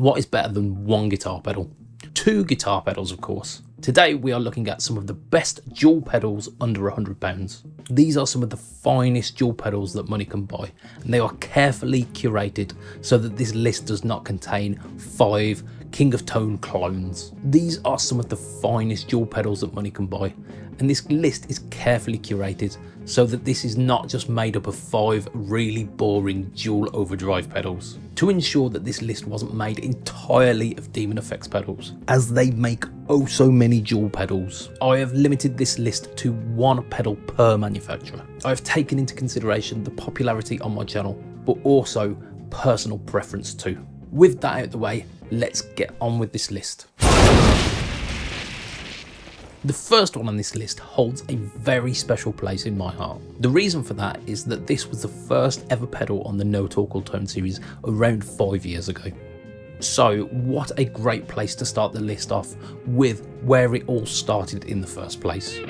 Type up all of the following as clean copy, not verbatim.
What is better than one guitar pedal? Two guitar pedals, of course. Today we are looking at some of the best dual pedals under £100. These are some of the finest dual pedals that money can buy, and they are carefully curated so that this list does not contain 5 King of Tone clones. These are some of the finest dual pedals that money can buy, and this list is carefully curated so that this is not just made up of 5 really boring dual overdrive pedals. To ensure that this list wasn't made entirely of Demonfx pedals, as they make oh so many dual pedals, I have limited this list to 1 pedal per manufacturer. I have taken into consideration the popularity on my channel, but also personal preference too. With that out of the way, let's get on with this list. The first one on this list holds a very special place in my heart. The reason for that is that this was the first ever pedal on the No Talk or Tone series around 5 years ago. So what a great place to start the list off with where it all started in the first place.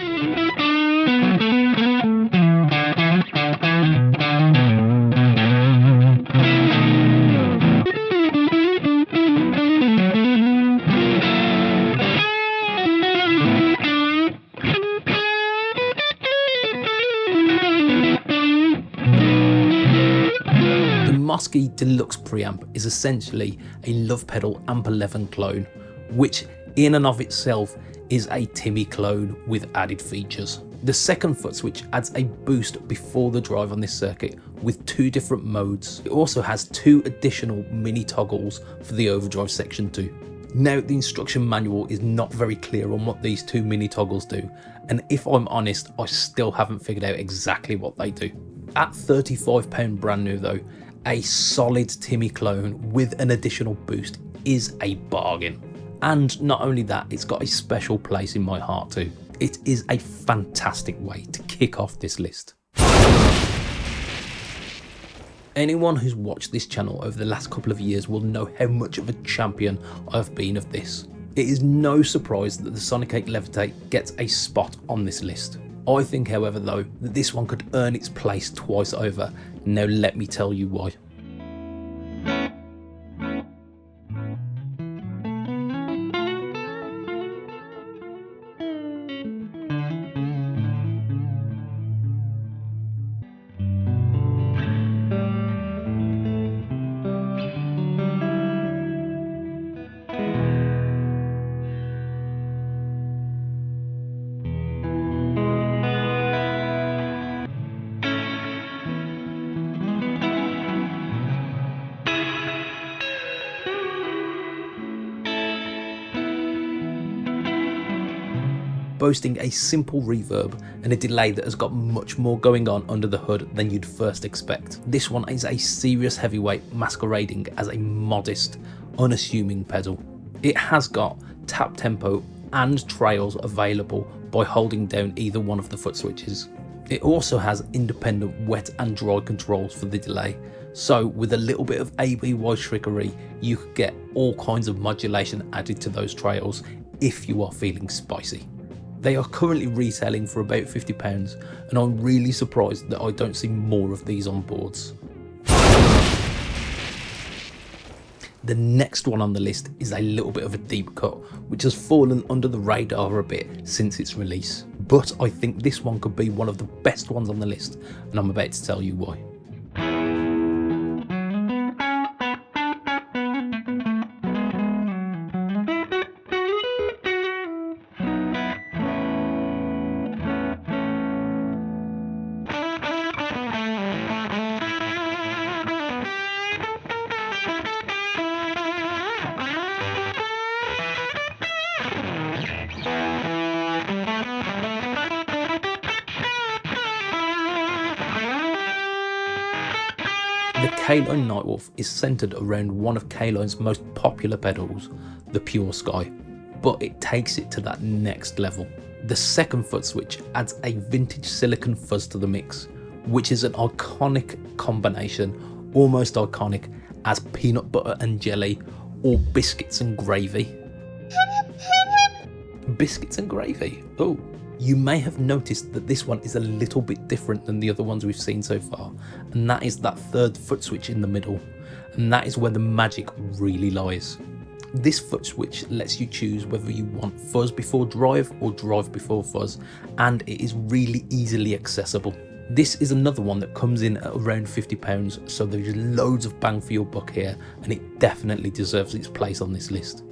Mosky Deluxe preamp is essentially a Love Pedal Amp 11 clone, which in and of itself is a Timmy clone with added features. The second foot switch adds a boost before the drive on this circuit with 2 different modes. It also has 2 additional mini toggles for the overdrive section too. Now, the instruction manual is not very clear on what these 2 mini toggles do, and if I'm honest, I still haven't figured out exactly what they do. At £35 brand new though, a solid Timmy clone with an additional boost is a bargain. And not only that, it's got a special place in my heart too. It is a fantastic way to kick off this list. Anyone who's watched this channel over the last couple of years will know how much of a champion I've been of this. It is no surprise that the Sonicake Levitate gets a spot on this list. I think, however, though, that this one could earn its place twice over. Now let me tell you why. Boasting a simple reverb and a delay that has got much more going on under the hood than you'd first expect. This one is a serious heavyweight masquerading as a modest, unassuming pedal. It has got tap tempo and trails available by holding down either one of the foot switches. It also has independent wet and dry controls for the delay, so with a little bit of ABY trickery you could get all kinds of modulation added to those trails if you are feeling spicy. They are currently retailing for about £50, and I'm really surprised that I don't see more of these on boards. The next one on the list is a little bit of a deep cut, which has fallen under the radar a bit since its release. But I think this one could be one of the best ones on the list, and I'm about to tell you why. The K-Line Nightwolf is centred around one of K-Line's most popular pedals, the Pure Sky, but it takes it to that next level. The second foot switch adds a vintage silicon fuzz to the mix, which is an iconic combination, almost iconic as peanut butter and jelly or biscuits and gravy. Biscuits and gravy, oh. You may have noticed that this one is a little bit different than the other ones we've seen so far, and that is that third foot switch in the middle. and that is where the magic really lies. This foot switch lets you choose whether you want fuzz before drive or drive before fuzz, and it is really easily accessible. This is another one that comes in at around £50, so there's loads of bang for your buck here, and it definitely deserves its place on this list.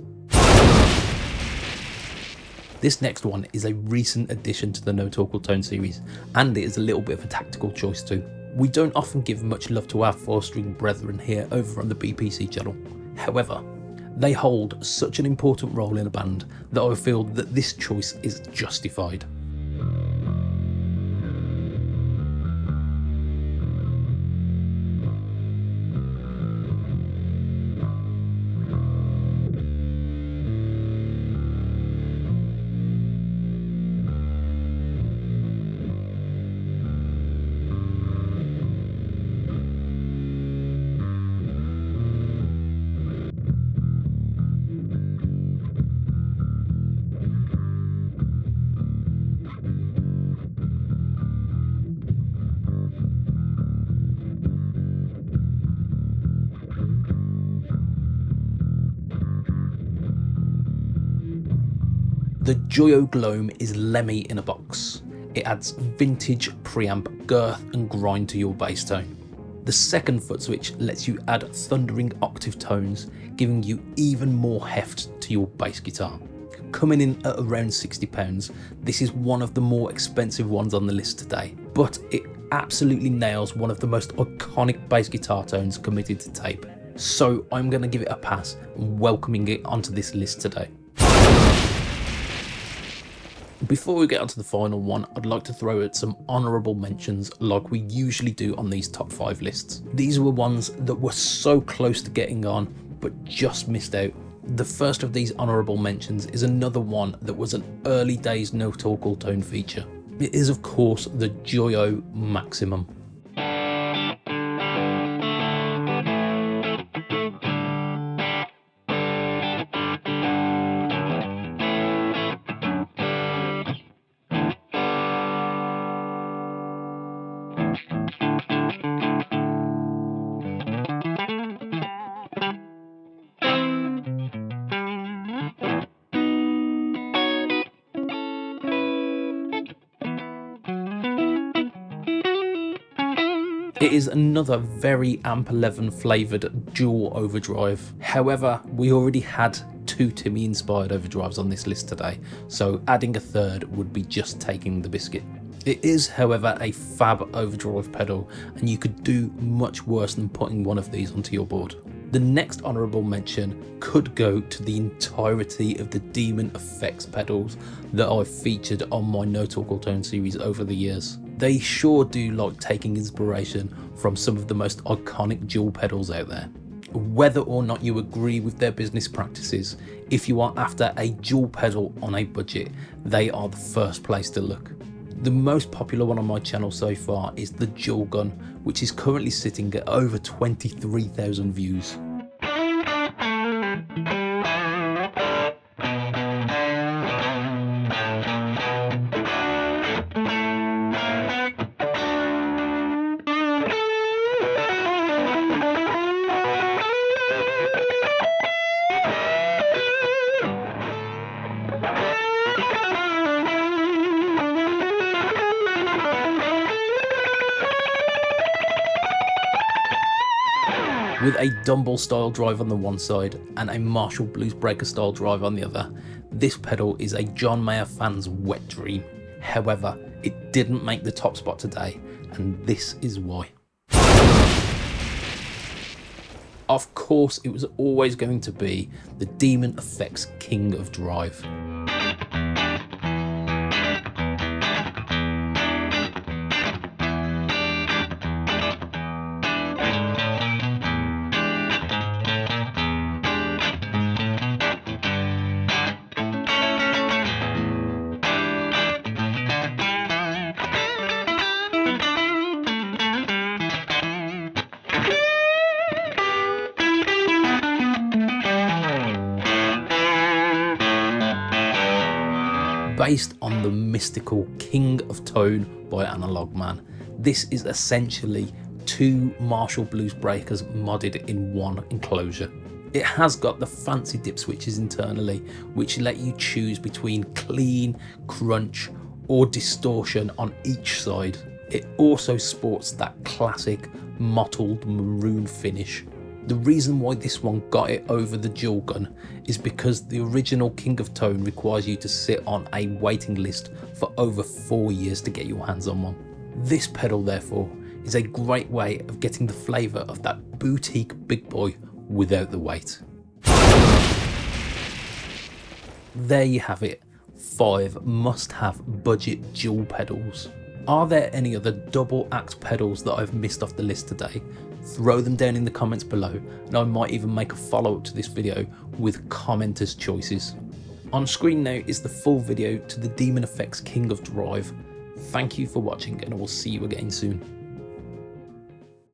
This next one is a recent addition to the No Torque Tone series, and it is a little bit of a tactical choice too. We don't often give much love to our 4-string brethren here over on the BPC channel. However, they hold such an important role in a band that I feel that this choice is justified. The Joyo gloam is Lemmy in a box. It adds vintage preamp girth and grind to your bass tone. The second foot switch lets you add thundering octave tones, giving you even more heft to your bass guitar. Coming in at around £60, this is one of the more expensive ones on the list today, but it absolutely nails one of the most iconic bass guitar tones committed to tape. So I'm going to give it a pass and welcoming it onto this list today. Before we get onto the final one, I'd like to throw out some honourable mentions like we usually do on these top 5 lists. These were ones that were so close to getting on but just missed out. The first of these honourable mentions is another one that was an early days No Torque Tone feature. It is of course the Joyo Maximum. It is another very Amp 11 flavoured dual overdrive. However, we already had 2 Timmy inspired overdrives on this list today, so adding a third would be just taking the biscuit. It is, however, a fab overdrive pedal, and you could do much worse than putting one of these onto your board. The next honourable mention could go to the entirety of the Demonfx pedals that I've featured on my No Torque Tone series over the years. They sure do like taking inspiration from some of the most iconic dual pedals out there. Whether or not you agree with their business practices, if you are after a dual pedal on a budget, they are the first place to look. The most popular one on my channel so far is the dualgun, which is currently sitting at over 23,000 views. With a Dumble style drive on the one side and a Marshall Blues Breaker style drive on the other, this pedal is a John Mayer fan's wet dream. However, it didn't make the top spot today, and this is why. Of course, it was always going to be the Demonfx King of Drive. Based on the mystical King of Tone by Analog Man, this is essentially 2 Marshall Blues breakers modded in one enclosure. It has got the fancy dip switches internally, which let you choose between clean, crunch, or distortion on each side. It also sports that classic mottled maroon finish. The reason why this one got it over the dualgun is because the original Kinnatone requires you to sit on a waiting list for over 4 years to get your hands on one. This pedal therefore is a great way of getting the flavour of that boutique big boy without the weight. There you have it, 5 must-have budget dual pedals. Are there any other double axe pedals that I've missed off the list today? Throw them down in the comments below, and I might even make a follow-up to this video with commenters' choices. On screen now is the full video to the Demonfx King of Drive. Thank you for watching, and I will see you again soon.